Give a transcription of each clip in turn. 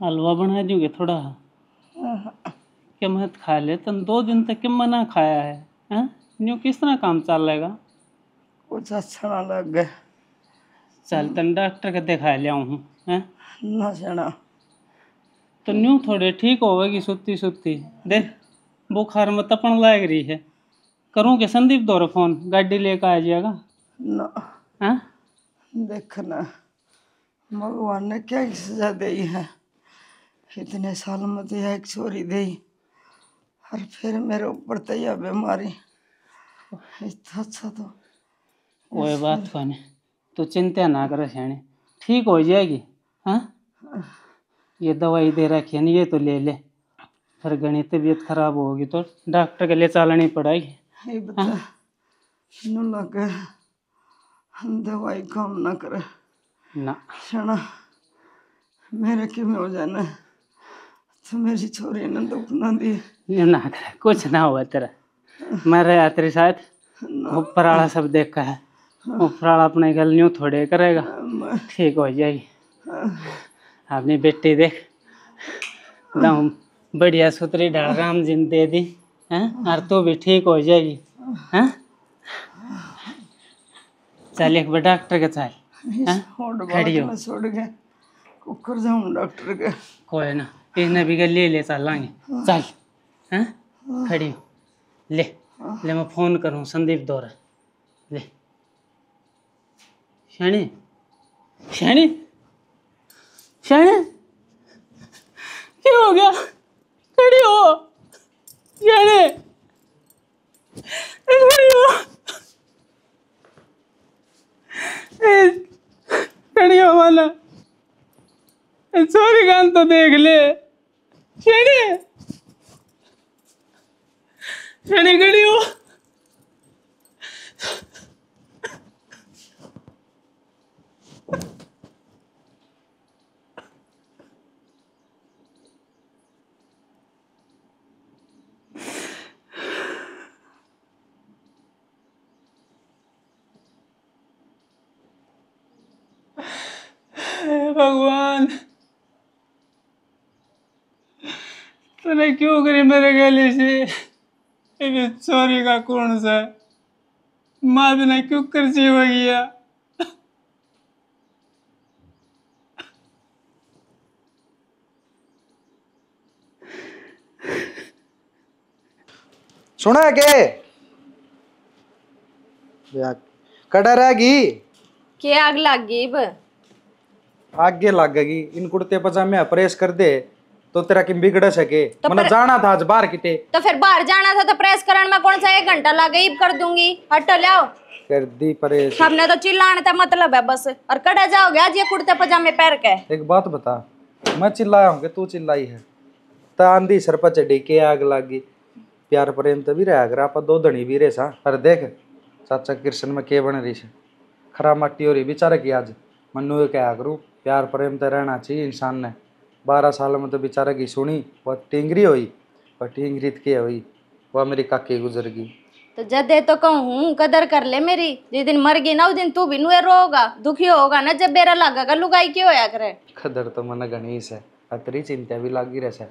हलवा बना दूंगे थोड़ा क्या मत खा ले। तुम 2 दिन तक क्यों मना खाया है? हैं? यूं किस तरह काम चलेगा? कुछ अच्छा ना लग गया। चल तन डॉक्टर के दिखा लिया हूँ हैं। ना सेना तो न्यू थोड़े ठीक होगी सुत्ती सुत्ती देख बुखार में तपन लग रही है। करूँ के संदीप दौरे फोन गाड़ी लेकर आ जाएगा ना। हैं? देखना भगवान ने क्या सजा दी है। इतने साल में तो एक छोरी दी और फिर मेरे ऊपर तो यह बीमारी। इतना अच्छा तो कोई बात को नहीं तो चिंता ना करे सियाने ठीक हो जाएगी। हाँ ये दवाई दे रखी है ना ये तो ले ले फिर घनी तबीयत खराब होगी तो डॉक्टर के लिए चलनी पड़ेगी। ये बता नु लगे दवाई काम ना करे ना शना मेरे क्यों हो जाना तो मेरी छोरी ने दुख ना दी। ये ना करे कुछ ना हुआ तेरा मैं रहा तेरे साथ ऊपर वाला सब देखा है। ऊपर वाला अपने गल न्यू थोड़े करेगा ठीक हो जाएगी। अपनी बेटी देख एकदम बढ़िया सुतरी ढाल राम जिन दे दी हैं और तू भी ठीक हो जाएगी। हैं चल एक बार डॉक्टर के चल खड़ी हो छोड़ के कुकर जाऊं डॉक्टर के कोई ना इसने भी ले ले चलेंगे चल हैं खड़ी हो ले ले मैं फोन करूँ संदीप दौरा ले शानी शानी शानी क्या हो गया खड़ी हो शानी खड़ी हो खड़ी हो माना सॉरी गान तो देख ले शानी शानी खड़ी हो भगवान तूने क्यों करी मेरे गले से सॉरी का कौन सा माँ बिना क्यों कर सी हो गया। सुना के कड़ा रहेगी के आग लग गई आगे लगेगी इन कुर्ते पजामे प्रेस कर दे तो तेरा किम बिगड़ सके तो मतलब जाना था आज बाहर किते तो फिर बाहर जाना था तो प्रेस करने में कौन सा 1 घंटा लगे कर दूंगी हट लाओ कर दी प्रेस हमने तो चिल्लाने का मतलब है बस और कड़ा जाओगे आज ये कुर्ते पजामे पहन के। एक बात बता मैं चिल्लाया हूँ कि तू चिल्लाई है ता आंधी सर पर चढ़ी के आग लागी प्यार प्रेम तो भी रहा अगर आप 2 धनी भी रहे सा अरे देख चाचा कृष्ण में के बन रही है खरा मट्टी हो रही बेचारा की आज मनु क्या करूँ प्यार प्रेम तो रहना चाहिए इंसान ने 12 साल में तो बेचारा की सुनी वह टिंगरी हुई वह टिंगरी के हुई वह मेरी काकी गुजर गई तो जदे तो कहूँ कदर कर ले मेरी जिस दिन मर गई ना उस दिन तू भी नुए रोगा दुखी होगा ना जब बेरा लागेगा लुगाई क्यों होया करे। कदर तो मन गणेश है अतरी चिंता भी लगी रहे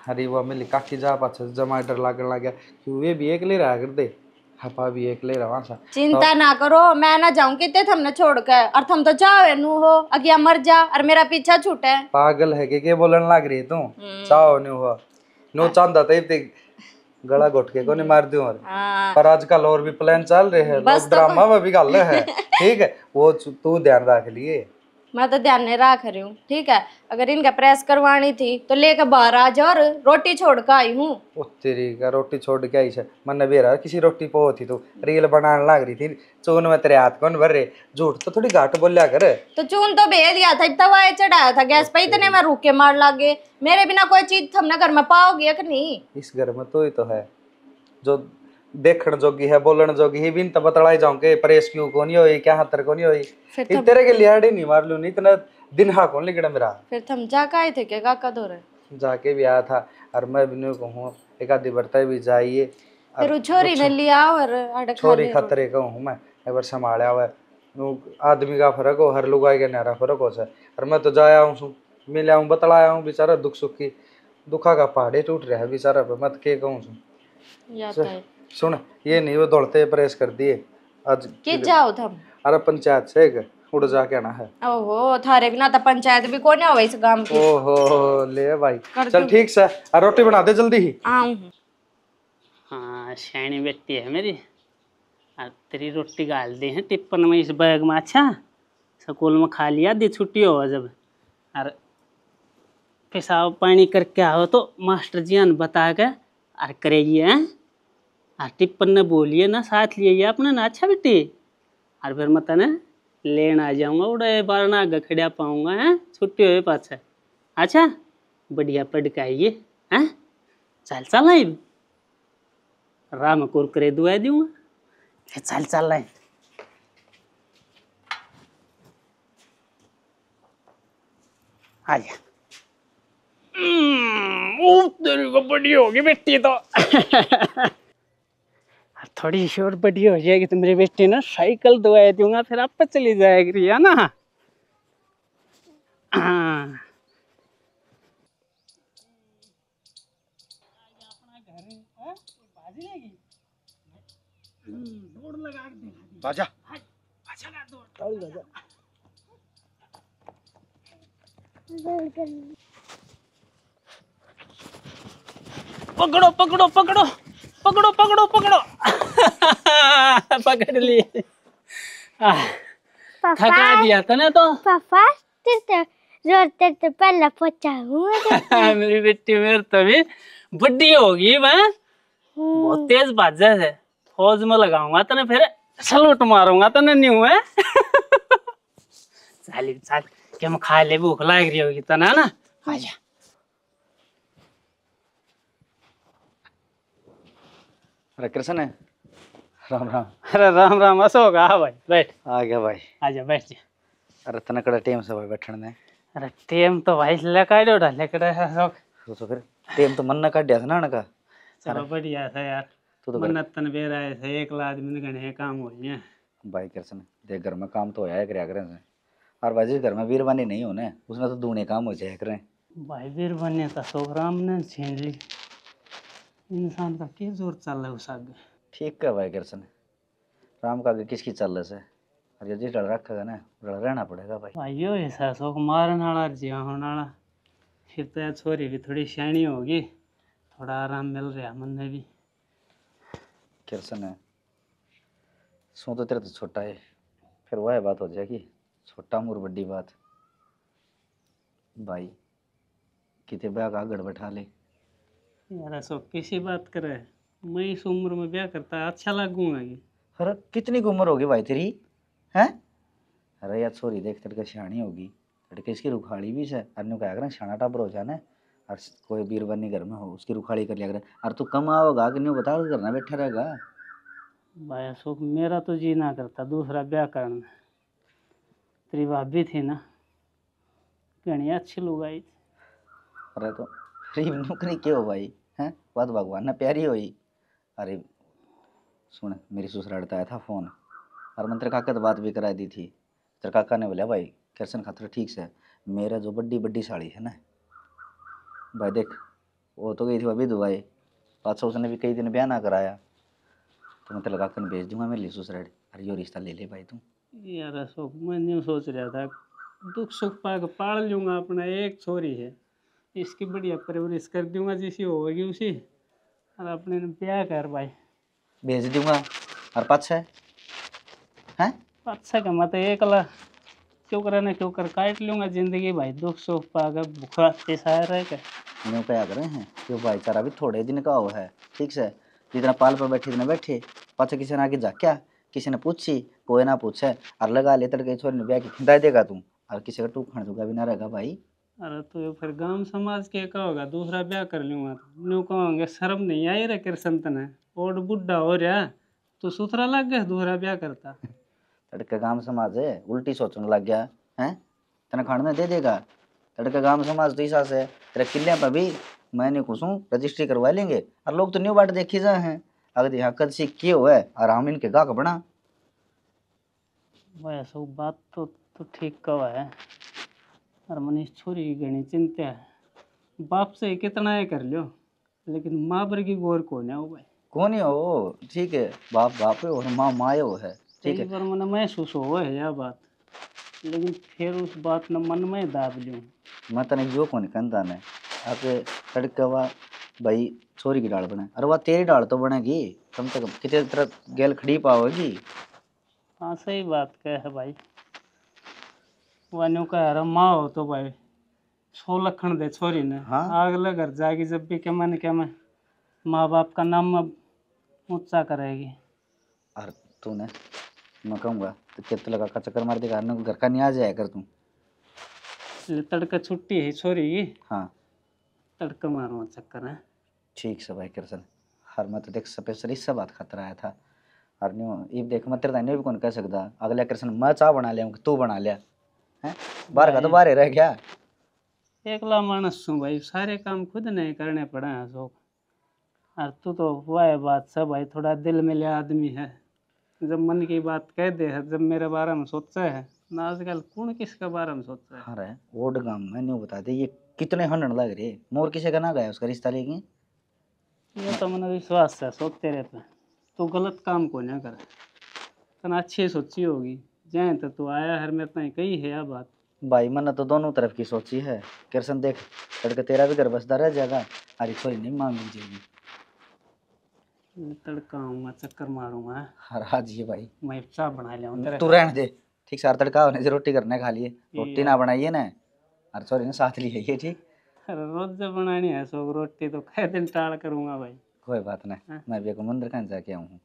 अरे वह मेरी काकी जा पाछ जमाटर लागन लग गया कि वे भी एक ले रहा कर दे हपा भी एक ले रहा सा चिंता ना करो मैं ना जाऊं कितने थमने छोड़ के और थम तो चाहे नू हो अगिया मर जा और मेरा पीछा छूटे पागल है के बोलन लग रही तू चाहो नु हो नो चांदा ते गला घोट के को नहीं मार दूं और पर आजकल और भी प्लान चल रहे हैं लोग ड्रामा में भी गल है ठीक है वो तू ध्यान रख लिए मैं तो ध्यान नहीं रख रही हूँ ठीक है। अगर इनका प्रेस करवानी थी तो लेकर बाहर आ जा और रोटी छोड़ कर आई हूँ। तेरी का रोटी छोड़ के आई है मन बेरा किसी रोटी पो थी तो रील बनाने लग रही थी चून में तेरे हाथ कौन भर रहे झूठ तो थोड़ी घाट बोलिया कर तो चून तो भेज दिया था तवा चढ़ाया था गैस पे इतने में रूके मार लागे मेरे बिना कोई चीज हमने घर में पाओगे कि नहीं। इस घर में तो ही तो है जो देखण जोगी है बोलन जोगी ही बिन तो बतलाई जाऊं के प्रेस क्यों को नहीं होई क्या हतर को नहीं होई तेरे के लिहाड़ी नहीं मार लू नहीं इतना दिन हा कौन लिगड़ा मेरा फिर थम जा आए थे के काका दौरे जाके भी आया था और मैं भी नहीं कहूँ एक आधी बर्ता भी जाइए फिर छोरी ने लिया और छोरी खतरे का हूँ मैं एक बार संभाला हुआ आदमी का फर्क हो हर लुगाई का नारा फर्क हो और मैं तो जाया हूँ मिल आऊँ बतलाया हूँ बेचारा दुख सुख की दुखा का पहाड़े टूट रहा है बेचारा पे मत के कहूँ सुन ये नहीं वो दौड़ते प्रेस कर दिए आज कि जाओ थम। अरे पंचायत से उड़ जाके आना है। ओहो थारे बिना तो पंचायत भी कोने हो इस गांव की। ओहो ले भाई चल ठीक से रोटी बना दे जल्दी ही। हाँ शैनी बेटी है मेरी। तेरी रोटी गाल दी है टिप्पन में इस बैग में। अच्छा स्कूल में खा लिया दी छुट्टी हो जब और पेशाब पानी करके आओ तो मास्टर जी ने बता के और करेगी हैं और टिप्पन ने बोलिए ना साथ लिए अपने ना। अच्छा बेटी और फिर मत ना लेन आ जाऊंगा उड़े बार ना आगे खड़ा पाऊंगा हैं छुट्टी हो पाछा। अच्छा बढ़िया पढ़काइए हैं चल चल नहीं राम कुरकुरे दुआ दूंगा चल चल रहे आ जा। तेरी को बड़ी होगी बेटी तो थोड़ी सी और बड़ी हो जाएगी तो मेरी बेटी ना साइकिल दुआ दूंगा फिर आप पे चली जाएगी है ना। हाँ बाजा पकड़ो पकड़ो पकड़ो पकड़ो पकड़ो पकड़ो पकड़ लिए थका दिया था ना तो। पापा रोते तो पहला पोछा हूँ। मेरी बेटी मेरे तभी बड़ी होगी मैं बहुत तेज बाजा है फौज में लगाऊंगा तो ना फिर सलूट मारूंगा तो ना न्यू है। चल चल कि हम खा ले भूख लग रही होगी तो ना आजा। अरे कृष्ण है राम राम। अरे राम राम अशोक हाँ भाई बैठ आ गया भाई। आजा बैठ जा। अरे तना कड़ा टेम से भाई बैठने ने। अरे टेम तो भाई लकाड़ो डाले कड़ा अशोक तो फिर टेम तो मन न काट दिया था ना का। चलो बढ़िया था यार तू तो मन्नत तन बेर आए थे एक आदमी ने घने काम हो गए भाई कृष्ण देख घर में काम तो होया कराया करें से और भाई जिस घर में वीरवानी नहीं होने उसमें तो दूने काम हो जाया करें। भाई वीर बने तो अशोक राम ने छीन ली इंसान का क्या जोर चल रहा है उस आगे। ठीक है भाई कृष्ण राम का आगे किसकी चल रहा है और ये जिस डर रखेगा ना डर रहना पड़ेगा भाई। भाई यो ऐसा अशोक मारने वाला जीवा होने वाला फिर तो यार छोरी भी थोड़ी सियाणी होगी थोड़ा आराम मिल रहा मन में भी। कृष्ण है सो तो तेरा तो छोटा है फिर वह बात हो जाएगी छोटा मोर बड़ी बात भाई कितने ब्याह का आगड़ बैठा ले यार अशोक किसी बात करे मैं इस उम्र में ब्याह करता अच्छा लगूंगा ये। अरे कितनी की उम्र होगी भाई तेरी हैं। अरे यार छोरी देख तेरे सियाणी होगी तेरे इसकी रुखाड़ी भी से अन्य क्या करें सियाणा टाबर हो जाना और कोई बीर बनी घर में हो उसकी रुखाड़ी कर लिया करें और तू कम आओगा कि नहीं बता करना बैठा रहेगा। भाई अशोक मेरा तो जी ना करता दूसरा ब्याह करना। तेरी भाभी थी ना घनी अच्छी लुगाई थी। अरे तो गरीब नौकरी क्यों हो भाई हैं बात भगवान ने प्यारी हुई। अरे सुन मेरी ससुराल आया था फ़ोन और मैंने तेरे काका तो बात भी करा दी थी। तेरे काका ने बोला भाई कृष्ण खातर ठीक से मेरा जो बड़ी बड़ी साड़ी है ना भाई देख वो तो गई थी अभी दुबई पाँच उसने भी कई दिन ब्याह ना कराया तो मैं तेरे काका ने भेज दूंगा मेरे लिए ससुराल। अरे यो रिश्ता ले ले भाई तू। यार अशोक मैं न्यू सोच रहा था दुख सुख पा के पाल लूँगा अपना एक छोरी है इसकी बढ़िया परवरिश कर दूंगा जिसी होगी उसी और अपने ब्याह कर भाई भेज दूंगा और पाँच है अच्छा का मत एक ला क्यों करे ना क्यों कर काट लूँगा जिंदगी भाई दुख सुख पा के भूखा ऐसा रह के यूँ क्या करें हैं क्यों भाईचारा भी थोड़े दिन का हो है ठीक से जितना पाल पर बैठे इतना बैठे पाछे किसी ने आगे जा क्या किसी ने पूछी कोई ना पूछे और लगा ले तड़के छोरी ने ब्याह की खिंदा देगा तू और किसी का टूक खाने जुगा भी ना रहेगा भाई। अरे तो फिर गांव समाज के का होगा दूसरा ब्याह कर लूँगा तो न्यू कहोगे शर्म नहीं आई रे कृष्ण तने और बुढ़ा हो रहा तो सुथरा लग गया दूसरा ब्याह करता। तड़के गांव समाज है उल्टी सोचने लग गया हैं तेने खाने दे देगा तड़के गांव समाज तो ऐसा से तेरे किले पर भी मैं नहीं खुश हूँ रजिस्ट्री करवा लेंगे और लोग तो न्यू बाट देखी जा हैं अगर यहाँ कद से किए हुआ है और हम इनके गाहक बना। वैसे बात तो ठीक कहा है और मनीष छोरी की घनी चिंता है। बाप से कितना ही कर लियो लेकिन माँ पर की गौर कौन है वो भाई। कौन ही हो, ठीक है, बाप बाप है और माँ माँ हो है, ठीक कई है। बार मैंने महसूस हुआ है यह बात, लेकिन फिर उस बात ने मन में दाब लियो। मैं तने जो कौन कहता ने आके तड़के हुआ भाई छोरी की डाल बने, अरे वाह तेरी डाल तो बनेगी कम से कम, कितने तरह गेल खड़ी पाओगी। हाँ सही बात कह है भाई। वान्यू कह रहा माँ हो तो भाई 100 लखन दे छोरी ने। हाँ। अगले घर जाएगी जब भी क्या मैं माँ बाप का नाम अब ऊंचा करेगी। और तूने मैं कहूँगा तो कितने लगा का चक्कर मार देगा ना, घर का नहीं आ जाया कर तू। इसलिए तड़के छुट्टी है छोरी की, हाँ तड़के मारूंगा चक्कर है। ठीक से भाई कृष्ण, हर मैं तो देख स्पेशल इससे बात खतरा आया था। और न्यू ये देख मैं तेरे भी कौन कह सकता, अगले कृष्ण मैं चाह बना लिया तू बना लिया है, बाहर का तो बाहर ही रह गया। एकला मानस हूँ भाई, सारे काम खुद नहीं करने पड़े हैं शौक। और तू तो वह बात सब भाई थोड़ा दिल मिले आदमी है, जब मन की बात कह दे है, जब मेरे बारे में सोचा है ना आजकल कौन किसके बारे में सोचा है। अरे ओड गांव में न्यू बता दे ये कितने हंडन लग रहे, मोर किसे का ना गया उसका रिश्ता लेके। ये तो मैंने विश्वास है सोच तेरे पे, तू गलत काम को ना कर, तना अच्छी सोची होगी जाए तो तू आया हर मेरे ताई कही है यह बात। भाई मैंने तो दोनों तरफ की सोची है कृष्ण, देख तड़के तेरा भी घर बसता रह जाएगा, अरे छोरी नहीं मांग मिल जाएगी। मैं तड़का आऊँगा चक्कर मारूंगा, हर आज ये भाई मैं चाय बना लिया तेरे तू रहने दे, ठीक से तड़का होने से रोटी करने खा लिए, रोटी ना बनाइए ना, अरे छोरी ने साथ लिए ये ठीक। अरे रोज जब बनानी है सो रोटी तो कई दिन टाल करूंगा भाई। कोई बात नहीं, हाँ। मैं भी एक मंदिर कहाँ जाके आऊँ हूँ।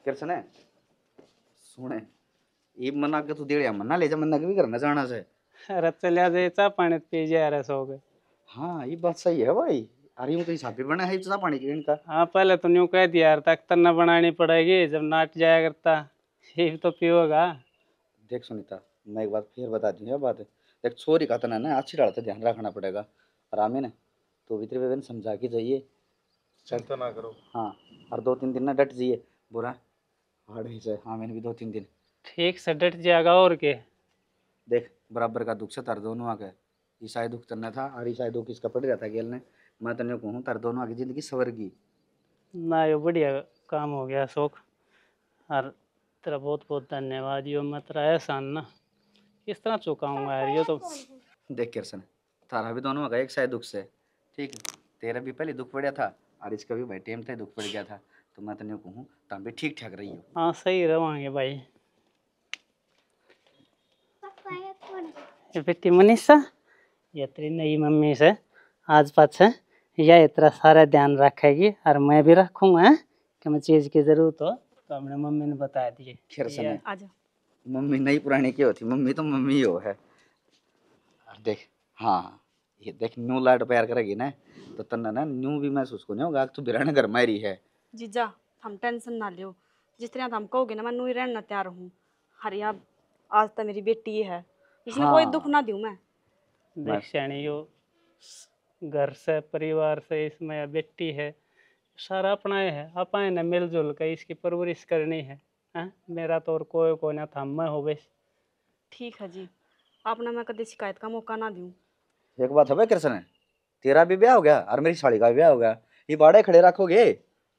कृष्ण है सुने, ये मना के तू देड़िया मना ले जा, मना के भी करना जाना से। अरे चलिया जाए चाय पानी पी जाए रहे सो गए। हाँ ये बात सही है भाई, अरे यूं तो हिसाब भी बना है चाह पानी की इनका। हाँ पहले तो न्यू कह दिया यार तक तन्ना बनानी पड़ेगी, जब नाट जाया करता ये तो पियोगा। देख सुनीता मैं एक बात फिर बता दूँ, यह बात देख छोरी का तना ना अच्छी डालते ध्यान रखना पड़ेगा, आराम है ना, तो भीतर बेबन समझा के जाइए, चिंता ना करो। हाँ और 2-3 दिन ना डट जाइए, बुरा हार्ड ही से, हाँ मैंने भी 2-3 दिन ठीक से डट जाएगा और के। देख बराबर का दुख से तार दोनों आगे, ईसाई दुख तन्ना था और ईसाई दुख इसका पड़ रहा था गेल ने, मैं तन्ने कहूँ तार दोनों आगे जिंदगी सवरगी। ना ये बढ़िया काम हो गया शौक, और तेरा बहुत बहुत धन्यवाद। यो मैं तेरा एहसान ना किस तरह चुकाऊंगा यार, ये तो। देख कृष्ण तारा भी दोनों आगे एक साई दुख से, ठीक है, तेरा भी पहले दुख पड़ा था और इसका भी भाई टाइम था दुख पड़ गया था, तो मैं तन्ने कहूँ तुम भी ठीक ठाक रही हो। हाँ सही रवांगे भाई। ये बेटी मनीषा, ये तेरी नई मम्मी से आज पाछे यह इतना सारा ध्यान रखेगी और मैं भी रखूँगा कि मैं चीज़ की ज़रूरत हो तो अपने मम्मी ने बता दिए। कृष्ण ये- मम्मी नई पुरानी की होती, मम्मी तो मम्मी हो है। और देख हाँ ये देख न्यू लाड प्यार करेगी ना तो तन्ना ना न्यू भी महसूस को नहीं होगा तू बिराने घर में रही है। जीजा हम टेंशन ना लियो, जिस तरह हम कहोगे ना मैं नू ही रहना तैयार हूँ। हरिया आज तो मेरी बेटी है, इसमें हाँ। कोई दुख ना दूँ मैं। देख श्याणी यो घर से परिवार से इसमें यह बेटी है सारा अपना ही है, अपन ने मिलजुल कर इसकी परवरिश करनी है। हाँ मेरा तो और कोई ना था, मैं हो बस। ठीक है जी, आपने मैं कभी शिकायत का मौका ना दूँ। एक बात है भाई कृष्ण, तेरा भी ब्याह हो गया और मेरी साड़ी का भी ब्याह हो गया, ये बाड़े खड़े रखोगे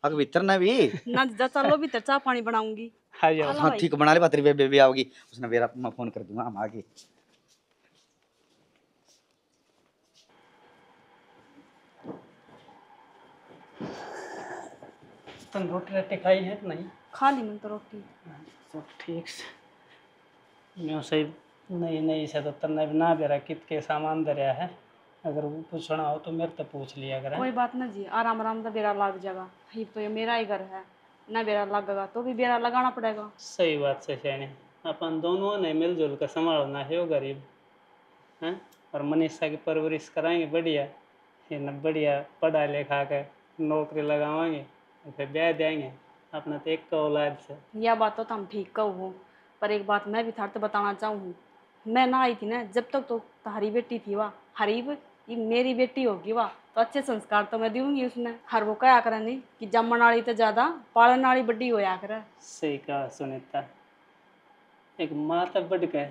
अग भीतर ना भी। ना जीजा चलो भीतर चाय पानी बनाऊंगी। आ जाओ। हाँ ठीक बना ले, तेरी बेबी आओगी उसने मेरा मैं फोन कर दूंगा हम आगे। तुम रोटी रोटी खाई है कि नहीं? खा ली मैं तो रोटी। तो ठीक से न्यू सही नई नई से तो तन्ने भी ना बेरा कित के सामान दरिया है, अगर वो पूछना हो तो मेरे तो पूछ लिया करें। कोई बात ना जी, आराम आराम से बेरा लग जाएगा, ही तो ये मेरा ही घर है, ना बेरा लगेगा तो भी बेरा लगाना पड़ेगा। सही बात से शानी, अपन दोनों ने मिलजुल कर संभालना है वो गरीब हैं, और मनीषा की परवरिश कराएंगे बढ़िया, फिर न बढ़िया पढ़ा लिखा कर नौकरी लगावाएंगे और फिर ब्याह देंगे अपना तो एक का औलाद से। यह बात तो हम ठीक कहूँ, पर एक बात मैं भी थार तो बताना चाहूँ, मैं ना आई थी ना जब तक तो तुम्हारी बेटी थी वाह हरीब, ये मेरी बेटी होगी वाह, तो अच्छे संस्कार तो मैं दूंगी उसने। हर वो क्या करे नहीं कि जमन वाली तो ज्यादा पालन वाली बड्डी होया करे। सही कहा सुनीता, एक माँ तक बढ़ के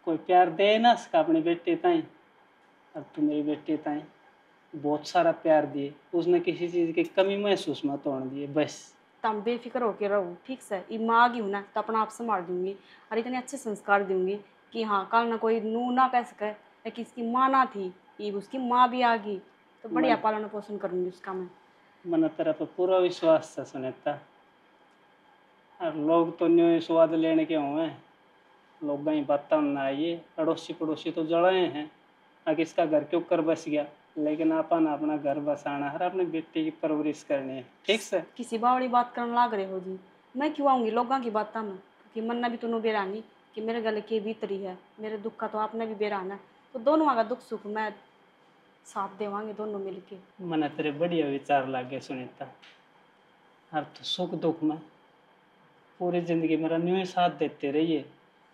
कोई प्यार दे ना सका अपनी बेटी ताई, अब तू मेरी बेटी ताई बहुत सारा प्यार दिए, उसने किसी चीज की कमी महसूस मत होने दिए बस। तुम बेफिक्र होके रहो, ठीक से। ये माँ आ गई हूँ ना तो अपना आप संभाल दूंगी और इतने अच्छे संस्कार दूंगी कि हाँ कल ना कोई नू ना कह सके या किसकी माँ ना थी, ये उसकी माँ भी आ गई तो बढ़िया पालन पोषण करूंगी उसका मैं। मन तेरा पे पूरा विश्वास था सुनीता, और लोग तो न्यू स्वाद लेने के हुए हैं, लोग ही बात ना आइए, अड़ोसी पड़ोसी तो जड़े हैं आ किसका घर के ऊपर बस गया, लेकिन अपन अपना घर बसाना है, अपनी बेटी की परवरिश करनी है, ठीक से। किसी बावड़ी बात करने लाग रहे हो जी, मैं क्यों आऊँगी लोगों की बात में, क्योंकि मन ने भी तुनू बेरानी कि मेरे गले की भीतरी है, मेरे दुख का तो आपने भी बेराना, तो दोनों का दुख सुख मैं साथ देवांगे दोनों मिलके। मन तेरे बढ़िया विचार लागे सुनीता, अब तो सुख दुख में पूरी जिंदगी मेरा न्यू ही साथ देते रहिए।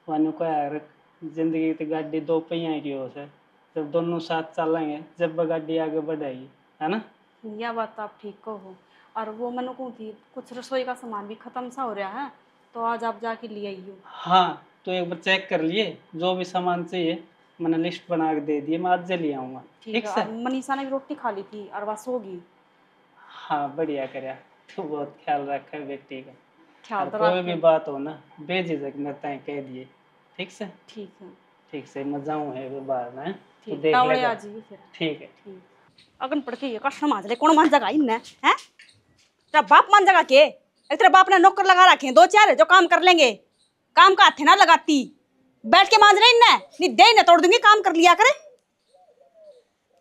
वानू को यार जिंदगी की गाड़ी दो पहिया की हो से, जब दोनों साथ चलेंगे जब वो गाड़ी आगे बढ़ेगी, है ना। यह बात तो आप ठीक कहो। और वो मैंने कहूँ थी कुछ रसोई का सामान भी खत्म सा हो रहा है, तो आज आप जाके ले आइयो। हाँ तो एक बार चेक कर लिए, जो भी सामान चाहिए मैंने लिस्ट बना के दे दिए, मैं आज ले आऊँगा, ठीक ठीक है। से। और मनीषा ने भी रोटी खा ली थी और वह सो गई। हाँ बढ़िया करया, तू बहुत ख्याल रखा है बेटी का, ख्याल और तो कोई भी रखे। बात हो ना बेझिझक मेरे ताई कह दिए, ठीक से। ठीक है। ठीक से, मैं जाऊँ है वो बाहर में, तू ठीक देख तावड़े लेगा। आ जाइए फिर। ठीक है। ठीक। अगन पड़ के ये कष्ट मांझ ले कौन मान जगह इनने हैं? तेरा बाप मान जगह के? एक तेरे बाप ने नौकर लगा रखे हैं दो चार जो काम कर लेंगे, काम का हाथ ना लगाती, बैठ के मांझ रहे इनने नहीं दे ना तोड़ दूंगी, काम कर लिया करे।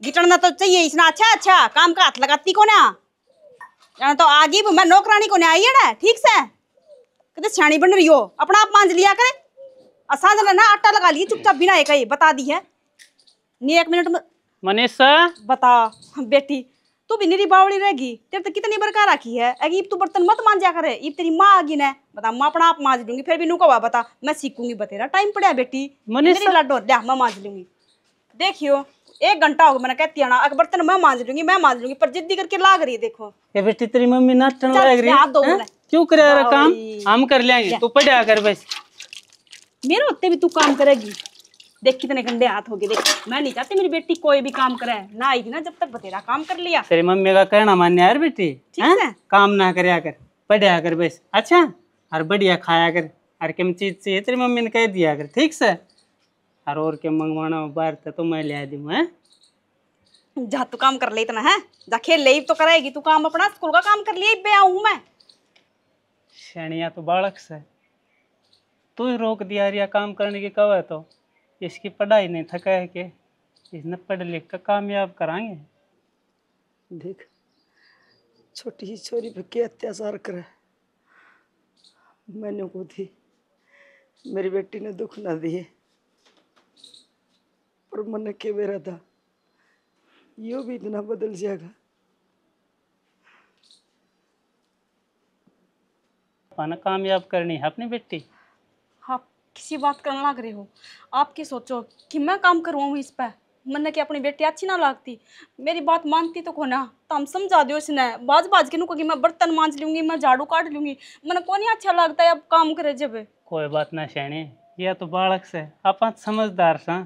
गिटना तो चाहिए इसना, अच्छा अच्छा काम का हाथ लगाती को ना, जाना तो आगे मैं नौकरानी को नहीं आई है ना, ठीक से कहते सियाणी बन रही हो, अपना आप मांझ लिया करे। असाध ने ना आटा लगा लिया चुपचाप बिना एक ही बता दी है नहीं, 1 मिनट में मनीषा, बता। बेटी तू भी निरी बावड़ी रहेगी, तेरे तो कितनी बरका रखी है, अगी तू बर्तन मत मांजा करे, इब तेरी माँ आगी ना बता, मैं अपना आप मांज लूंगी, फिर भी नू कवा बता मैं सीखूंगी, बतेरा टाइम पड़ा बेटी, मनीषा। मेरी लड्डो दे मैं मांज लूंगी। देखियो 1 घंटा होगा मैंने कहती है ना, अगर बर्तन मैं मांज लूंगी, पर जिद्दी करके लाग रही है देखो। ये बेटी तेरी मम्मी नाचने चल, लग रही हाथ धो है, ले। क्यों करे रहा काम, बावड़ी। हम कर लेंगे, तू पढ़ा कर बस। मेरे होते भी तू काम करेगी, देख कितने गंदे हाथ हो गए, देख मैं नहीं चाहती मेरी बेटी कोई भी काम करे ना, आएगी ना जब तक बतेरा काम कर लिया। तेरी मम्मी का कहना मान्य यार बेटी, ठीक हैं? है। काम ना करया कर, पढ़ा कर बस, अच्छा, और बढ़िया खाया कर, और किम चीज चाहिए तेरी मम्मी ने कह दिया कर, ठीक से। और क्या मंगवाना हो बाहर तो मैं ले दूँ, हैं। जा तू काम कर ले इतना है, जा खेल ले तो करेगी तू काम अपना, स्कूल का काम कर लिया बे आऊं मैं। शनिया तो बालक से तू ही रोक दिया रिया काम करने की, कब है तो इसकी पढ़ाई नहीं थका है कि इसने पढ़ लिख कर कामयाब कराएंगे। देख छोटी सी छोरी पे क्या अत्याचार करे, मैंने को थी मेरी बेटी ने दुख ना दिए, पर मन के मेरा था यो भी इतना बदल जाएगा। पाना कामयाब करनी है अपनी बेटी। आप किसी बात करने लग रहे हो, आप की सोचो कि मैं काम करवाऊँ इस पे, मन की अपनी बेटी अच्छी ना लगती, मेरी बात मानती तो को ना, तो हम समझा दो इसने, बाज बाज के नुको कि मैं बर्तन मांज लूंगी, मैं झाड़ू काट लूंगी, मन को नहीं अच्छा लगता है अब काम करे जब। कोई बात ना शैनी, यह तो बालक से अपन समझदार सा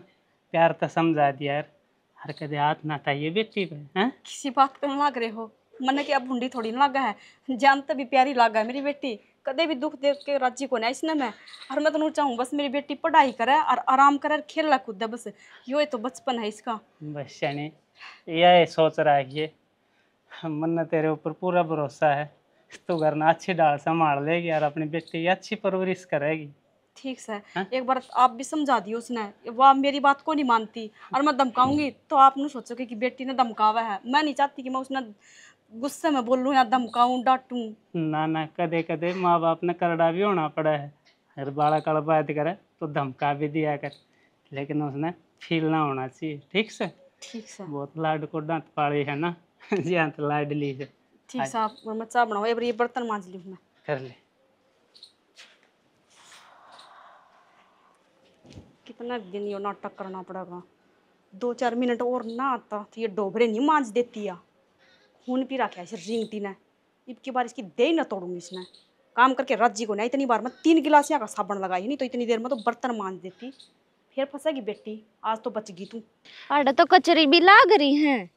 प्यार तो समझा दिया यार, हर कदे हाथ ना चाहिए बेटी पे, हैं। किसी बात करने लग रहे हो, मन की अब भूडी थोड़ी ना लगा है, जानते भी प्यारी लगा है मेरी बेटी, कदे भी दुख देख के राजी को ना इसने मैं, और मैं तो चाहूँ बस मेरी बेटी पढ़ाई करे और आराम करे, खेल कूदे, बस यो तो बचपन है इसका। बस शैनी यह सोच रहा है ये, मन तेरे ऊपर पूरा भरोसा है, तू घर ना अच्छी डाल संभाल लेगी और अपनी बेटी की अच्छी परवरिश करेगी। ठीक है। हाँ? एक बार आप भी समझा दियो उसने, वह मेरी बात को नहीं मानती और मैं धमकाऊंगी तो आप नहीं सोचोगे कि बेटी ने धमकावा है, मैं नहीं चाहती कि मैं उसने गुस्से में बोलूँ या धमकाऊँ डांटूँ। ना ना, कदे कदे माँ बाप ने करड़ा भी होना पड़ा है, अगर बालक बात करे तो धमका भी दिया कर, लेकिन उसने फील ना होना चाहिए, ठीक से। ठीक है। बहुत लाड को डांट पाड़ी है ना जिया तो लाडली है। ठीक है आप मैं चाय बनाओ, एक बार ये बर्तन मांज ली मैं। कर ले। कितना दिन ये नाटक करना पड़ेगा, 2-4 मिनट और ना आता तो ये डोबरे नहीं मांझ देती या खून पी रखा है रिंगटी ने। इबकी बार इसकी दे न तोड़ूंगी इसने। काम करके रज्जी को ना इतनी बार मैं 3 गिलास यहाँ का साबुन लगाई नहीं तो इतनी देर में तो बर्तन मांझ देती। फिर फंसेगी बेटी, आज तो बच गई तू। आड़ा तो कचरी भी लाग रही है,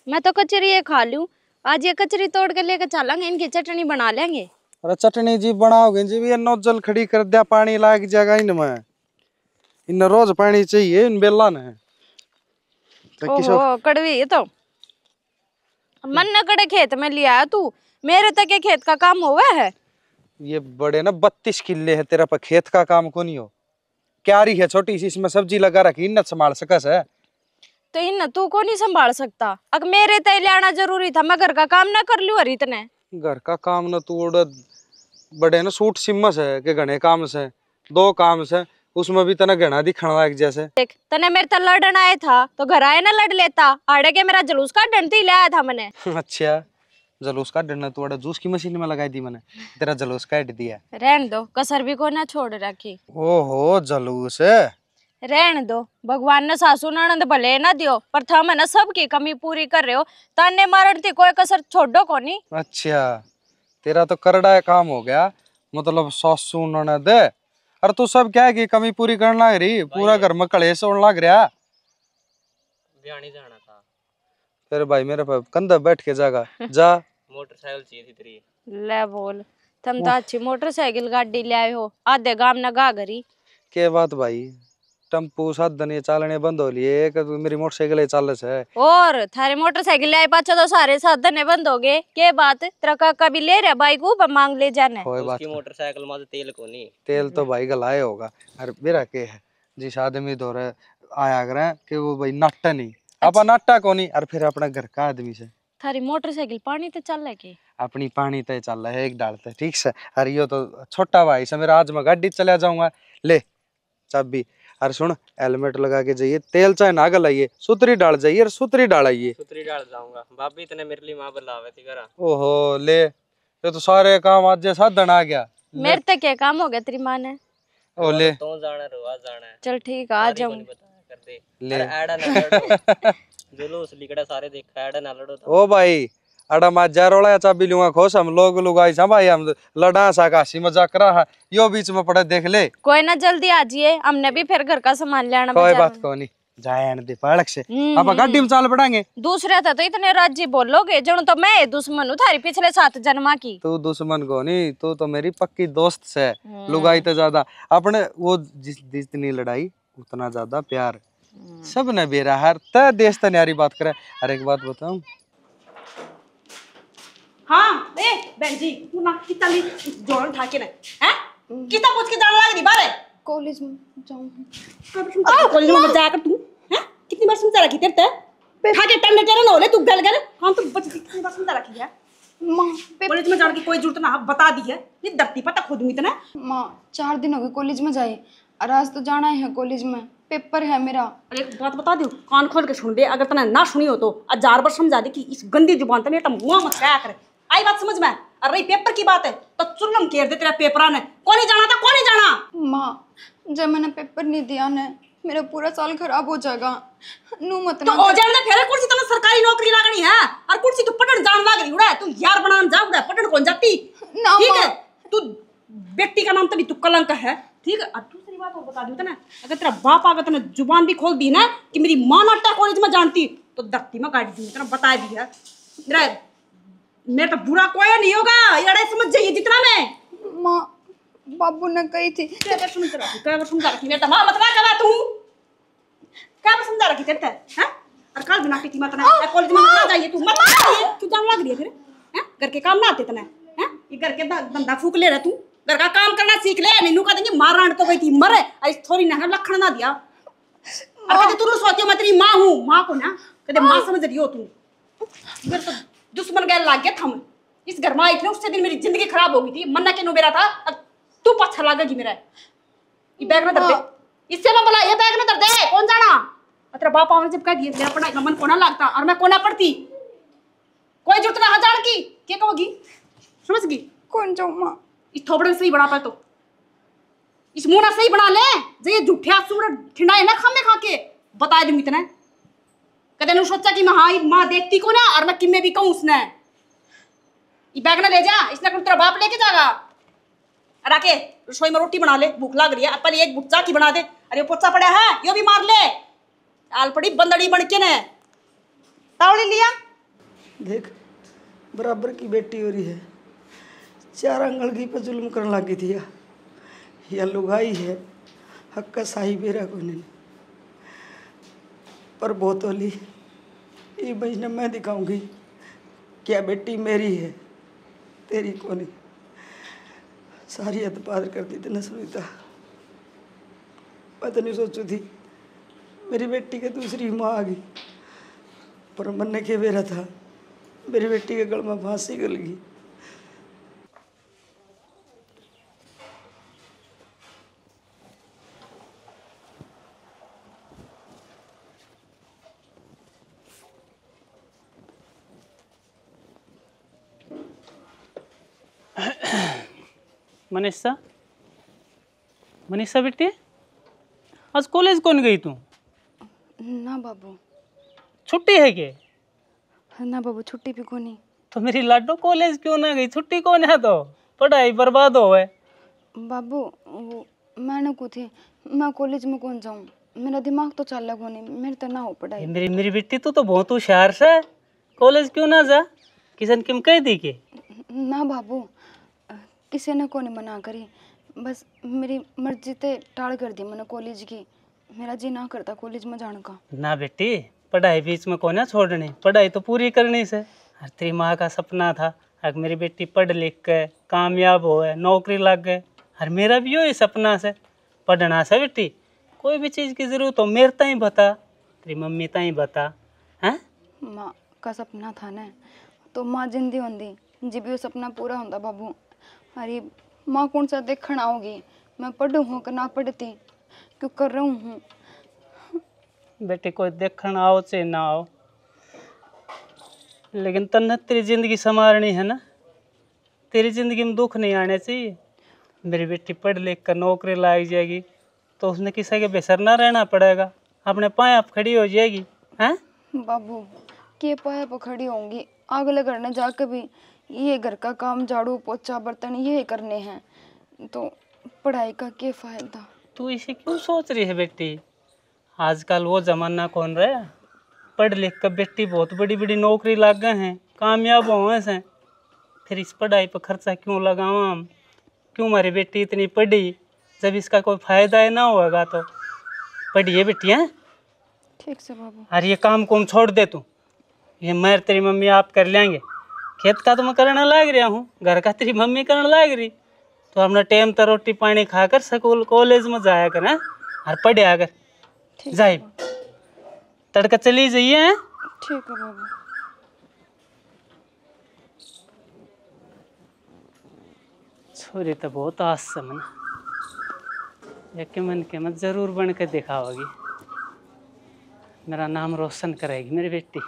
मैं तो कचरी ये खा लूं। आज ये कचरी तोड़ के लेकर चलेंगे, इनकी चटनी बना लेंगे। अरे चटनी जी बनाओगे जी, ये नोजल खड़ी कर दिया, पानी लाग जाएगा इनमें। इन रोज पानी चाहिए इन बेला ने। ओहो कड़वी है तो मन न कड़े खेत में लिया तू, मेरे तक के खेत का काम हुआ है। ये बड़े ना 32 किले है तेरा, पर खेत का काम को नहीं हो। क्यारी है छोटी सी, इसमें सब्जी लगा रखी, न संभाल सकस है तो इन तू को नहीं संभाल सकता। अगर मेरे तय ले आना जरूरी था, मैं घर का काम ना कर लूं। अरे इतने घर का काम न तू बड़े ना सूट सिमस है के घने काम से 2 काम से, उसमें भी तना घना दिखण लाग जैसे। देख तने मेरे तक लड़न आए था तो घर आए ना लड़ लेता, आड़े के मेरा जलूस का डंटी ले आया था मैंने। अच्छा जलूस का डंडा तू जूस की मशीन में लगाई दी मैंने, तेरा जलूस काट दिया। रहन दो, कसर भी को ना छोड़ रखी। ओहो जलूस रहन दो, भगवान ने सासू ननद भले ना दियो, पर थम है ना सबकी कमी पूरी कर रहे हो। ताने मारन थी कोई कसर छोड़ो को नहीं। अच्छा तेरा तो करड़ा काम हो गया, मतलब सासू ननद। अरे तू सब क्या है कि कमी पूरी करना है रही, पूरा घर में कलेश होने लग रहा। ब्याणी जाना था। फिर भाई मेरे पे कंधा बैठ के जागा जा। मोटरसाइकिल चाहिए थी तेरी। ले बोल, तुम तो अच्छी मोटरसाइकिल गाड़ी ले आए हो, आधे गांव ना गा गरी। के बात भाई, टम्पू साधन ये चालने बंद हो लिए, मेरी मोटरसाइकिल चाल से। और थारे मोटरसाइकिल ले आए पाछा तो सारे साधन बंद हो गए। के बात तेरा काका भी ले रहा बाइक ऊपर मांग ले जाने। उसकी मोटरसाइकिल में तेल को नहीं, तेल तो भाई गलाए होगा। अरे मेरा के है जिस आदमी दो आया करे कि वो भाई नाटा नहीं, आप नाटा को नहीं। और फिर अपना घर का आदमी से थारी मोटरसाइकिल पानी तो चल है के अपनी पानी तय चल रहा है, एक डालते ठीक से। अरे यो तो छोटा भाई से मेरा, आज मैं गाड़ी चला जाऊंगा। ले चाबी। अरे सुन, हेलमेट लगा के जाइए, तेल चाहे ना गलाइए, सुतरी डाल जाइए और सुतरी डालाइए। सुतरी डाल जाऊंगा, भाभी इतने मेरे लिए मां बुलावे थी करा। ओहो ले, ये तो सारे काम आज साधन आ गया। मेरे तक क्या काम हो गया तेरी माँ ने। ओ ले तो जाना रोज जाना है। चल ठीक है आ जाऊं। कर दे ले एड़ा ना लड़ो। जुलूस लिकड़ा सारे देखा, एड़ा ना लड़ो तो। ओ भाई अड़ा माजा रोला चाबी लूंगा खोस, हम लोग लुगाई सा भाई, हम लड़ा सा काशी मजाक करा है, यो बीच में पड़े देख ले। कोई ना जल्दी आ जाइए, हमने भी फिर घर का सामान ले आना। कोई बात को नहीं, जाए दे पालक से अब गाड़ी में चाल पड़ेंगे। दूसरे था तो इतने राजी बोलोगे जनो तो मैं दुश्मन हूँ थारी पिछले 7 जन्मा की। तू दुश्मन को नहीं, तू तो मेरी पक्की दोस्त से। लुगाई तो ज्यादा अपने वो जितनी लड़ाई उतना ज्यादा प्यार, सब ने बेरा हर त देश त न्यारी बात करे। अरे एक बात बताऊं, हाँ ए बहन जी तू ना कितना ली जोड़न उठा के ना हैं कितना पूछ के जाने लगी बारे। कॉलेज में जाऊँ कॉलेज में जाया कर तू हैं, कितनी बार समझा रखी तेरे ते खा के टन्ने तेरे ना होले तू गल गल हम तो बच कितनी बार समझा रखी है। माँ कॉलेज में जाने की कोई जरूरत ना, बता दी है ये धरती पर तक खुद में इतना। माँ 4 दिन हो गए कॉलेज में जाए, और आज तो जाना है कॉलेज में, पेपर है मेरा। अरे एक बात बता दो, कान खोल के सुन दे, अगर तने ना सुनी हो तो 1000 बार समझा दे कि इस गंदी जुबान तने बेटा मुंह मत खाया करे। आई बात समझ में? और रही पेपर की बात है तो चुल्लम घेर दे तेरा पेपरा ने। कौन ही जाना था, कौन ही जाना। माँ जब मैंने पेपर नहीं दिया ने मेरा पूरा साल खराब हो जाएगा। नू मत तो ना हो जाने दे, फिर कुर्सी तने सरकारी नौकरी लागनी है और कुर्सी तू पटन जान लाग रही उड़ा, तू यार बनान जा उड़ा, पटन कौन जाती। ना ठीक है माँ। तू व्यक्ति का नाम तभी तू कलंक है। ठीक है, और दूसरी बात और बता दूं तना, अगर तेरा बाप अगर तने जुबान भी खोल दी ना कि मेरी मां नाटा कॉलेज में जानती तो धरती में गाड़ी दूं, तेरा बता दी है। मेरा तो बुरा कोई नहीं होगा, ये समझ जाइए जितना मैं। माँ बाबू ने कही थी। क्या समझा रखी बेटा, मां मत ना करा तू क्या समझा रखी तेरे हैं। और कल बिना पीती मत ना कॉलेज में ना जाइए तू, मत जाइए तू जान लग रही है फिर हैं। घर के काम ना आते तना हैं, ये घर के धंधा फूक ले रहा तू, घर का काम करना सीख ले। नीनू का देंगे मार रांड तो गई थी मरे, अरे थोड़ी ना लखन ना दिया। और कहते तू सोचती मैं तेरी माँ हूँ, माँ को ना कहते माँ समझ रही हो तू। मेरे तो दुश्मन गैर लाग गया था, मैं इस घर में आई थी उससे दिन मेरी जिंदगी खराब हो गई थी। मन्ना के नो मेरा था, अब तू पत्थर लागेगी मेरा। ये बैग ना दर दे, इससे मैं बोला ये बैग ना दर दे, कौन जाना। तेरा बाप आने जब कह दिया मेरा पढ़ाई का मन कोना लगता और मैं कोना पढ़ती, कोई जरूरत ना हजार की क्या कहोगी, समझ गई। कौन जाऊँ माँ, इस थोबड़े में सही बना पाए तो इस मुंह ना सही बना ले, जो ये झूठे आंसू ठंडाए ना खामे खा के बता दूंगी इतना। कदे नु सोचा कि मैं हाँ माँ देखती को ना और मैं किम्मे भी कहूँ उसने ये बैग ना ले जा, इसने कौन तेरा बाप लेके जाएगा। राके रसोई में रोटी बना ले, भूख लग रही है। पहले एक बुच्चा की बना दे। अरे वो पोचा पड़ा है, यो भी मार ले। आल पड़ी बंदड़ी बन के ने तावली लिया। देख बराबर की बेटी हो रही है, 4 अंगल की पे जुल्म करने लगी थी या लुगाई है हक का साही बेरा को नहीं। पर बहुत होली ये महीने मैं दिखाऊंगी क्या बेटी मेरी है तेरी को नहीं। सारी हद पार कर दी तेने सुनीता। मैं तो नहीं सोचू थी मेरी बेटी के दूसरी माँ आ गई, पर मन के बेरा था मेरी बेटी के गल में फांसी गल गई। मनीषा, मनीषा बेटी, आज कॉलेज कौन गई तू? ना बाबू। छुट्टी है क्या? ना बाबू छुट्टी भी को नहीं। तो मेरी लाडो कॉलेज क्यों ना गई? छुट्टी कौन है? तो पढ़ाई बर्बाद हो है। बाबू वो मैंने को थी मैं कॉलेज में कौन जाऊँ, मेरा दिमाग तो चल लगा नहीं, मेरे तो ना हो पढ़ाई। मेरी बेटी तू तो बहुत होशियार से, कॉलेज क्यों ना जा? किसन किम कह दी के? ना बाबू किसी ने को नहीं मना करी, बस मेरी मर्जी ते टाल कर दी मैंने कॉलेज की। मेरा जी ना करता कॉलेज में जाने का। ना बेटी पढ़ाई बीच में कौन है छोड़नी, पढ़ाई तो पूरी करनी से। और तेरी माँ का सपना था अगर मेरी बेटी पढ़ लिख के कामयाब हो है, नौकरी लग गए। और मेरा भी यही सपना से पढ़ना से बेटी। कोई भी चीज़ की ज़रूरत हो मेरे ताई बता, तेरी मम्मी ताई बता। हैं माँ का सपना था ना, तो माँ जिंदी होंगी जी भी वो सपना पूरा होता बाबू। अरे माँ कौन सा देखना आओगी, मैं पढ़ू हूँ कि ना पढ़ती, क्यों कर रहा हूँ। बेटे कोई देखना आओ चाहे ना आओ, लेकिन तन्ने तेरी ज़िंदगी संवारनी है ना। तेरी ज़िंदगी में दुख नहीं आने चाहिए। मेरी बेटी पढ़ लिख कर नौकरी लाई जाएगी तो उसने किसी के बेसर ना रहना पड़ेगा, अपने पाँव आप खड़ी हो जाएगी। हैं बाबू के पाया पर खड़ी होंगी, अगले घर ने जाकर भी ये घर का काम झाड़ू पोछा बर्तन ये करने हैं, तो पढ़ाई का क्या फायदा। तू इसे क्यों सोच रही है बेटी? आजकल वो ज़माना कौन रहा, पढ़ लिख कर बेटी बहुत बड़ी बड़ी नौकरी लग गए हैं, कामयाब हुए हैं। फिर इस पढ़ाई पर खर्चा क्यों लगावा हम? क्यों हमारी बेटी इतनी पढ़ी जब इसका कोई फायदा ही ना होगा। तो पढ़िए बेटी हैं। ठीक से बाबू। अरे ये काम कौन छोड़ दे तू, ये मैं तेरी मम्मी आप कर लेंगे। खेत का तो मैं करने लग रहा हूँ, घर का तेरी मम्मी करने लग रही। तो अपना टाइम तो रोटी पानी खाकर स्कूल कॉलेज में जाया कर हैं, और पढ़िया कर जाए। तड़का चली जाइए हैं। ठीक है बाबू। छोरी तो बहुत आस से मन, एक मन के मत जरूर बन के दिखाओगी, मेरा नाम रोशन करेगी मेरी बेटी।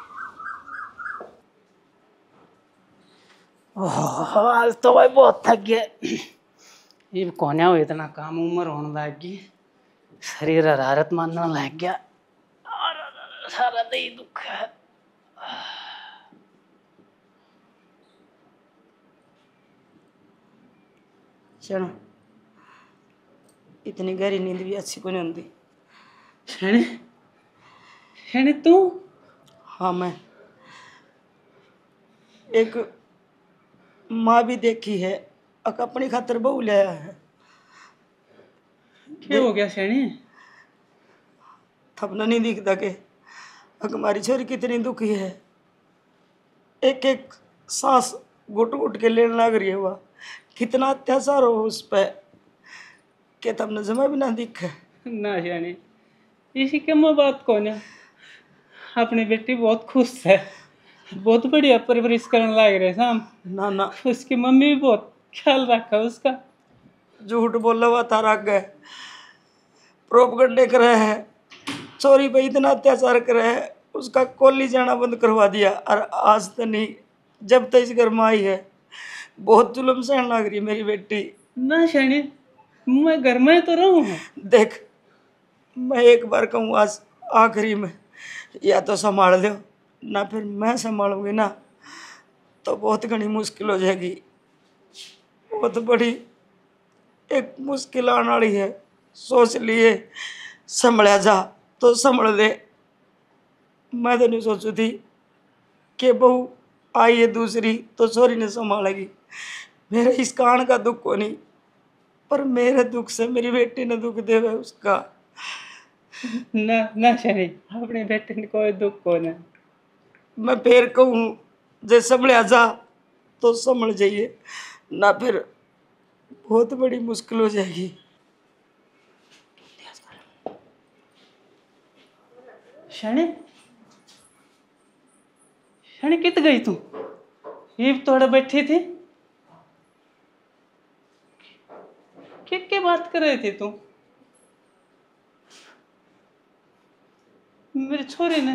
ओह आज तो भाई बहुत थक गया। ये कौन हो इतना काम, उम्र होने लग गई, शरीर हरारत मानने लग गया और सारा दही दुख है। चलो इतनी गहरी नींद भी अच्छी को नहीं होती। शैनी शैनी तू? हाँ मैं एक माँ भी देखी है, अक अपनी खातर बहू ले आया है। क्या हो गया शैनी? थपना नहीं दिखता के अक हमारी छोरी कितनी दुखी है, एक एक सांस घुट घुट के लेने लग रही है। वह कितना अत्याचार हो उस पर के तमने जमा भी ना दिखे। ना शैनी इसी के माँ बात कौन है, अपनी बेटी बहुत खुश है, बहुत बढ़िया परवरिश करने लग रहे शाम। ना ना उसकी मम्मी भी बहुत ख्याल रखा उसका। झूठ बोला हुआ तारा गए, प्रोपगंडे करे है, चोरी पे इतना अत्याचार करे है, उसका कॉलेज जाना बंद करवा दिया। और आज तक नहीं, जब तक इस घर में आई है बहुत जुल्म सहन लग रही मेरी बेटी। ना शैनी मैं घर में तो रहूँ। देख मैं एक बार कहूँ आज आखिरी में या तो संभाल लो ना फिर मैं संभालूंगी ना, तो बहुत घनी मुश्किल हो जाएगी। बहुत बड़ी एक मुश्किल आने वाली है। सोच लिए संभला जा तो संभल ले। मैं तो नहीं सोचू थी कि बहू आई है दूसरी तो छोरी ने संभालेगी। मेरे इस कान का दुख को नहीं, पर मेरे दुख से मेरी बेटी ने दुख देवे उसका। ना ना शनि, अपने बेटे ने कोई दुख को ना। मैं फिर कहूँ जे संभला जा तो संभल जाइए, ना फिर बहुत बड़ी मुश्किल हो जाएगी। शनि शनि कित गई तू? ये थोड़ा बैठी थी, क्या बात कर रही थी तू? मेरी छोरी ने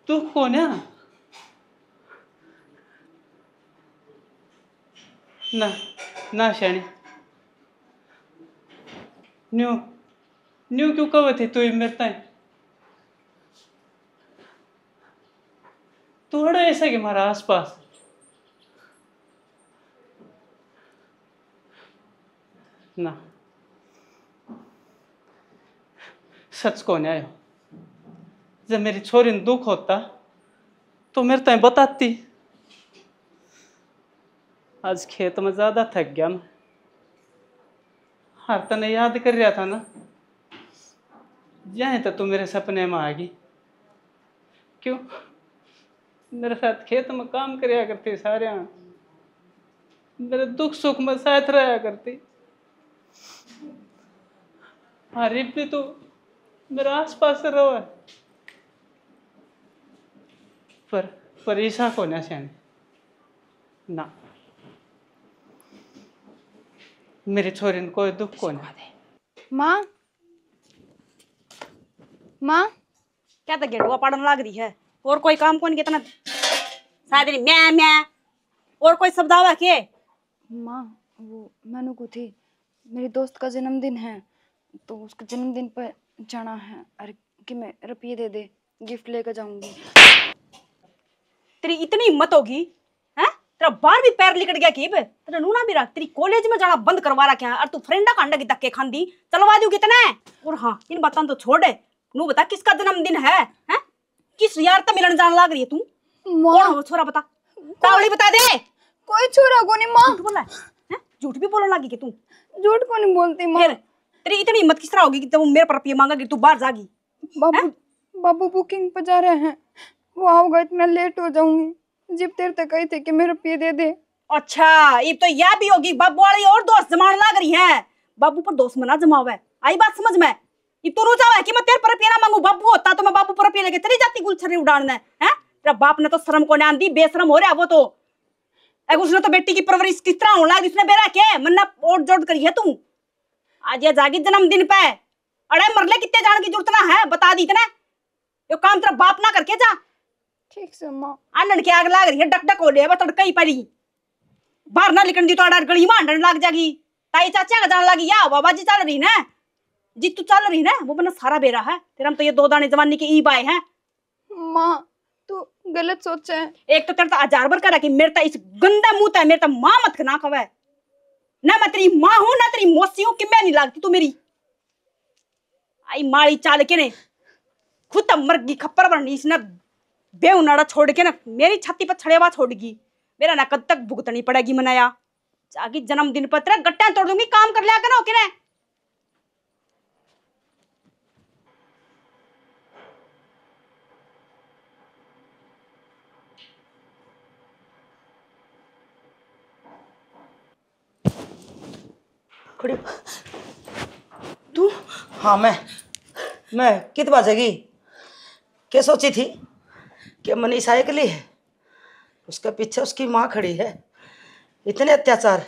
दुख को ना ना ना शनि, न्यू न्यू क्यों कहे थे तू मेरे ताई? थोड़ा ऐसा कि हमारा आसपास ना सच को नहीं आयो। जब मेरी छोरी ने दुख होता तो मेरे ताई बताती। आज खेत में ज्यादा थक गया मैं, हर तने याद कर रहा था ना, जाए तो तू मेरे सपने में आ गई। क्यों? मेरे साथ खेत में काम करया करती, सारे मेरे दुख सुख में साथ रहा करती। हरीफ भी तो मेरे आसपास रहो है, पर ऐसा को ना शान ना, मेरी छोरी ने कोई दुख को ना दे। माँ माँ क्या तो गेटवा पड़न लाग रही है और कोई काम कौन कितना शायद नहीं मैं मैं और कोई शब्द आवा के? माँ वो मैनू को थी, मेरी दोस्त का जन्मदिन है तो उसके जन्मदिन पर जाना है। अरे कि मैं रुपये दे दे, गिफ्ट लेकर जाऊंगी। तेरी इतनी हिम्मत होगी हैं? तेरा बाहर भी पैर लिकट गया कि तेरा नूना भी रख, तेरी कॉलेज में जाना बंद करवा रखा है और तू फ्रेंडा कांडा की धक्के खांदी चलवा दूं कितने? और हाँ इन बातों तो छोड़ दे, नू बता किसका जन्मदिन है? हैं? किस यार तो मिलन जाने लाग रही है तू? कौन हो छोरा बता, तावड़ी बता दे। कोई छोरा को नहीं माँ। झूठ बोला है? झूठ भी बोलने लगी कि तू? झूठ को नहीं बोलती माँ। फिर तेरी इतनी हिम्मत किस तरह होगी कि तू मेरे पर रुपये मांगा कि तू बाहर जागी? बाबू बुकिंग पर जा रहे हैं, वो आओगे इतना लेट हो जाऊंगी। जिप देर तक कही थे कि मेरे रुपये दे दे। अच्छा ये तो यह भी होगी बाबू वाली और दोस्त जमान लाग रही है। बाबू पर दोस्त मना जमावे, आई बात समझ में? ये तो रोजा है कि मैं तेरे पर रुपया ना मांगू। बाबू होता तो मैं बाबू पर रुपये लेके चली जाती गुलछरी उड़ाने हैं। तेरा बाप ने तो शर्म को नहीं आंदी, बेशरम हो रहा वो तो। उसने तो बेटी की परवरिश किस तरह होने लगी, उसने बेरा के मन्ना ओट जोड़ करी है तू। आज ये जागी जन्मदिन पे अड़े मरले कितने जाने की जरूरत ना है, बता दी इतने। ये काम तेरा बाप ना करके जा। ठीक से माँ। आनंद के आग लाग रही है, डक डक हो ले तड़का ही पड़ी। बाहर ना निकल दी तो अड़र गली में आंडन लाग जागी। ताई चाचा का जान लगी या बाबा जी चल रही ना, जी तू चल रही ना, वो बना सारा बेरा है तेरा। तो ये दो दाने जवानी के ई बाय हैं। माँ तू गलत सोचे है। एक तो तेरा तो 1000 बार करा कि मेरे तो इस गंदा मुंह है, मेरे तो माँ मत ना कवे ना। मैं तेरी माँ हूं ना तेरी मौसी हूं कि मैं नहीं लागती तू मेरी। आई माड़ी चाल के ने खुद तो मर गई खप्पर बनी इसने बेउनाड़ा छोड़ के ना मेरी छाती पर छड़ेवा छोड़गी। मेरा ना कद तक भुगतनी पड़ेगी मनाया। जागी जन्मदिन पर तेरा गट्टा तोड़ दूंगी, काम कर लिया करो कि खड़ी तू? हाँ मैं कित बाजेगी? क्या सोची थी कि मनीषा अकेली है, उसके पीछे उसकी माँ खड़ी है। इतने अत्याचार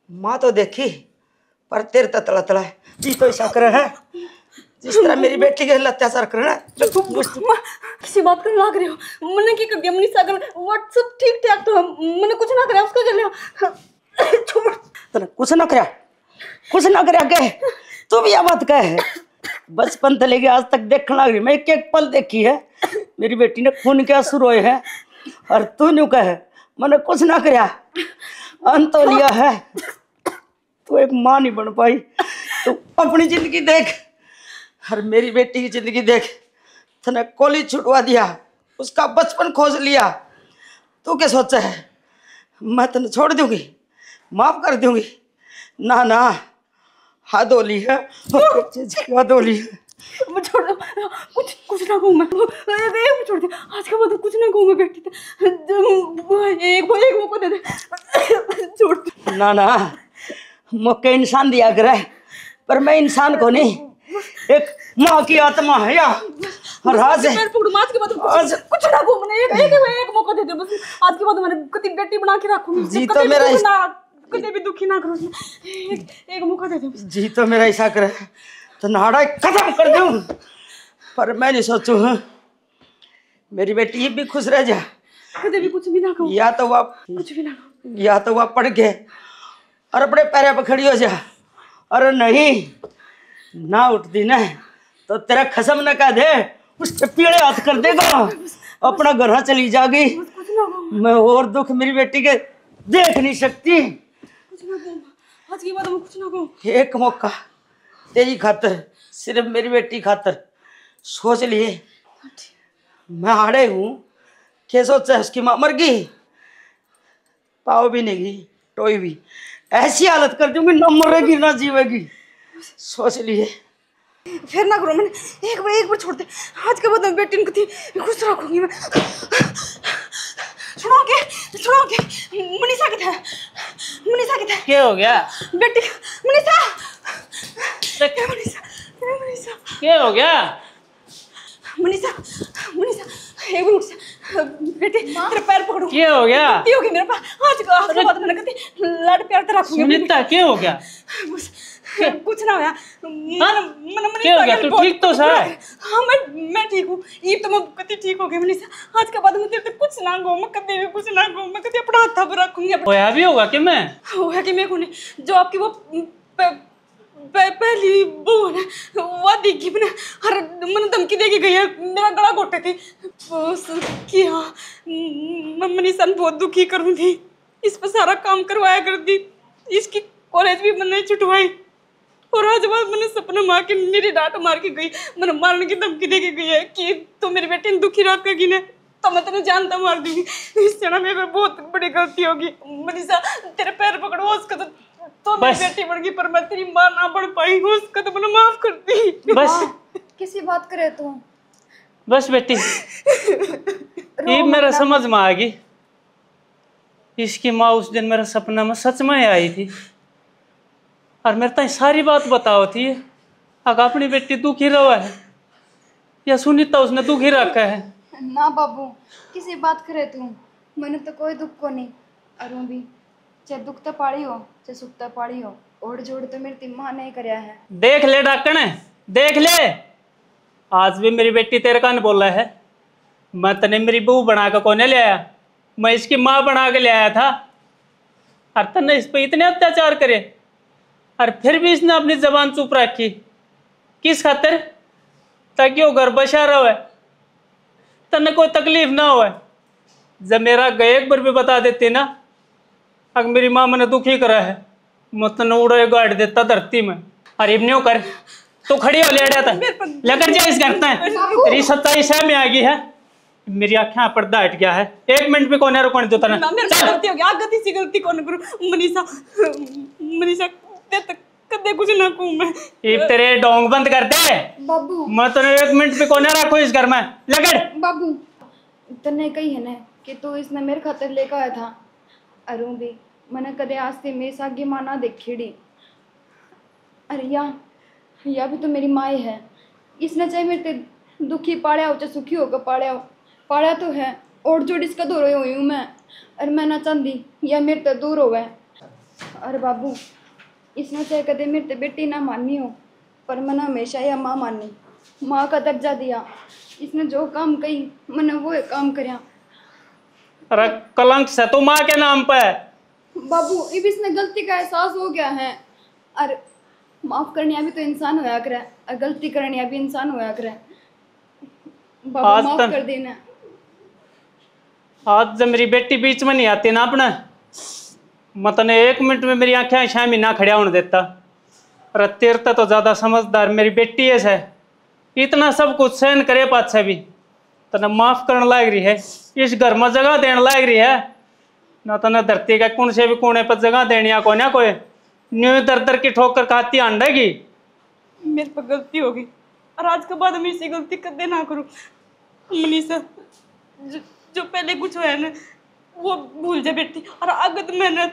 माँ तो देखी, पर तेरे तला तला है जी तो ऐसा कर है जिस तरह मेरी बेटी के अत्याचार करना है। किसी बात करने लग रही हो? मैंने क्या कर दिया मनीषा? अगर व्हाट्सएप ठीक ठाक तो मैंने कुछ ना करा उसका कर लिया। छोड़ कुछ ना करे गए तू भी यह बात कहे बचपन से लेके आज तक देखने लग रही, मैं एक एक पल देखी है मेरी बेटी ने खून के आंसू रोए हैं, और तू न्यू कहे मैंने कुछ ना करया, अंत तो लिया है। तू एक माँ नहीं बन पाई, तू अपनी जिंदगी देख और मेरी बेटी की जिंदगी देख। तूने कॉलेज छुटवा दिया, उसका बचपन खोज लिया, तू क्या सोचा है मैं तेने छोड़ दूंगी, माफ कर दूंगी? ना ना, हाथ धोली है, हाथ धोली है। छोड़ दो, कुछ कुछ ना कहूँ मैं, छोड़ दे, आज के बाद कुछ ना कहूँ मैं बेटी, एक मौका दे दे, छोड़ दे। ना ना, मौके इंसान दिया करे, पर मैं इंसान को नहीं, एक माँ की आत्मा है या आज के बाद कुछ ना कहूँ मैंने, एक मौका दे दे बस, आज के बाद मैंने कभी बेटी बना के रखूंगी जी, तो मेरा कभी भी दुखी ना करो, एक मौका दे दे जी, तो मेरा ऐसा करे तो नाड़ा खत्म कर दूं, पर मैं नहीं सोचूं मेरी बेटी ये भी खुश रह जाए, कभी भी कुछ भी ना कहूँ, या तो वह कुछ भी ना कहूँ, या तो वह पढ़ के और अपने पैरों पर खड़ी हो जा, अरे नहीं ना उठती ना तो तेरा खसम न का दे, उस पे पीड़े हाथ कर देगा, अपना घर चली जाएगी। मैं और दुख मेरी बेटी के देख नहीं सकती। कुछ ना कहूँ, आज के बाद मैं कुछ ना कहूँ। एक मौका तेरी खातर, सिर्फ मेरी बेटी खातर सोच लिए, मैं हारे हूँ क्या सोचा उसकी माँ मर गई, पाव भी नहीं गई, टोई भी, ऐसी हालत कर दूंगी ना मरेगी ना जीवेगी, सोच लिए। फिर ना करो, मैंने एक बार छोड़ दे, आज के बाद मैं बेटी को खुश रखूंगी मैं। सुनो के मनीषा किधर है? मनीषा किधर है? क्या हो गया बेटी मनीषा, मनीषा क्या हो गया? मनीषा एक मिनट बेटी, तेरे पैर पकड़ूं। क्या हो गया? गलती होगी मेरे पास, आज के बाद मैंने कहती लाड प्यार से रखूंगी। सुनीता क्या हो गया? बस कुछ ना होया। क्या हो गया? तू ठीक तो सा है? हाँ मैं ठीक हूँ, ये तो मैं कभी ठीक हो गई मनीषा। आज के बाद मैं तेरे कुछ ना कहूँ, मैं कभी भी कुछ ना कहूँ, मैं कभी अपना हाथ पर रखूंगी। होया भी होगा कि मैं होया कि मैं कौन, जो आपकी वो पहली बहू है वो देखी मैंने, हर मैंने धमकी दे के गई है, मेरा गला घोटे थी कि हाँ मैं मनीषा बहुत दुखी करूँगी, इस पर सारा काम करवाया करती, इसकी कॉलेज भी मैंने छुटवाई, और आज बाद मैंने सपना मार के मेरी डांट मार के गई, मैंने मारने की धमकी दे के गई है कि तो मेरी बेटी ने दुखी रखेगी ना तो मैं तेने जानता मार दूंगी। इस क्षण मेरे पे बहुत बड़ी गलती होगी मनीषा, तेरे पैर पकड़ो, उसका तो मेरी बेटी बढ़ गई, पर मैं तेरी माँ ना बढ़ पाई हूँ, उसका तो मैंने माफ कर दी। बस किसी बात करे तू, बस बेटी ये मेरा समझ में आ गई, इसकी माँ उस दिन मेरा सपना में सच में आई थी और मेरे ताई सारी बात बताओ थी, अगर अपनी बेटी दुखी रहा है या सुनीता उसने दुखी रखा है। ना बाबू किसी बात करे तू, मैंने तो कोई दुख को नहीं, अरुण भी चाहे दुख तो पाड़ी हो चाहे सुख तो पाड़ी हो, ओढ़ जोड़ तो मेरी माँ नहीं करया है। देख ले डाकण, देख ले, आज भी मेरी बेटी तेरे कान बोला है, मैं तने मेरी बहू बना के कोने ले आया, मैं इसकी माँ बना के ले आया था, और तने इस पे इतने अत्याचार करे और फिर भी इसने अपनी जबान चुप रखी, किस खातिर? ताकि वो घर बसा रहे, तने कोई तकलीफ ना हो। जब मेरा गए एक बार भी बता देती ना, अगर मेरी माँ मैंने दुखी करा है, मैं तने उड़े गाड़ देता धरती में। और इब्नियों कर तो खड़ी हो ले था, लेकर जा इस घर में, तेरी सच्चाई सह में आ गई है, मेरी आँखें पर्दा हट गया है, एक मिनट भी कोने रुकने देता ना। मेरे से गलती हो गई, आप गलती सी गलती कौन करूं मनीषा कदे कुछ ना कहूं मैं। ये तेरे डोंग बंद कर दे बाबू, मैं तो एक मिनट भी कोने रखो इस घर में, लगड़। बाबू तने कही है ना कि तू इसने मेरे खातिर लेकर आया था, अरुण भी मैंने कदे आज से मेरे सागी माँ ना देखी, अरे या भी तो मेरी माँ ही है, इसने चाहे मेरे ते दुखी पाड़ा हो चाहे सुखी होकर पाड़ा तो है, और जोड़ इसका दूर हुई हूँ मैं, अरे मैं ना चाहती या मेरे ते दूर हो गए। अरे बाबू इसने चाहे कदे मेरे ते बेटी ना मानी हो, पर मैंने हमेशा यह माँ मानी, माँ का दर्जा दिया, इसने जो काम कही मैंने वो काम करया। अरे कलंक से तो माँ के नाम पे। बाबू अब इसने गलती का एहसास हो गया है, अरे माफ करने भी तो इंसान होया करे और गलती करने भी इंसान होया करे। बाबू आज माफ तक- कर देना। आज जब मेरी बेटी बीच में नहीं आती ना अपने, मतलब 1 मिनट में मेरी आंखें 6 महीना खड़ा होने देता। अरे तेरे तो ज्यादा समझदार मेरी बेटी है, इतना सब कुछ सहन करे पाछे भी तने माफ करने लाग रही है, इस घर में जगह देने लाग रही है ना। तने धरती के कौन से भी कोने पर जगह देनी है कोई ना कोई, न्यू दर दर की ठोकर खाती आंडेगी। मेरे पर गलती हो गई और आज के बाद मैं इसी गलती कदे ना करूँ। मनीषा, जो पहले कुछ हुआ है ना वो भूल जा बेटी, और अगर मैंने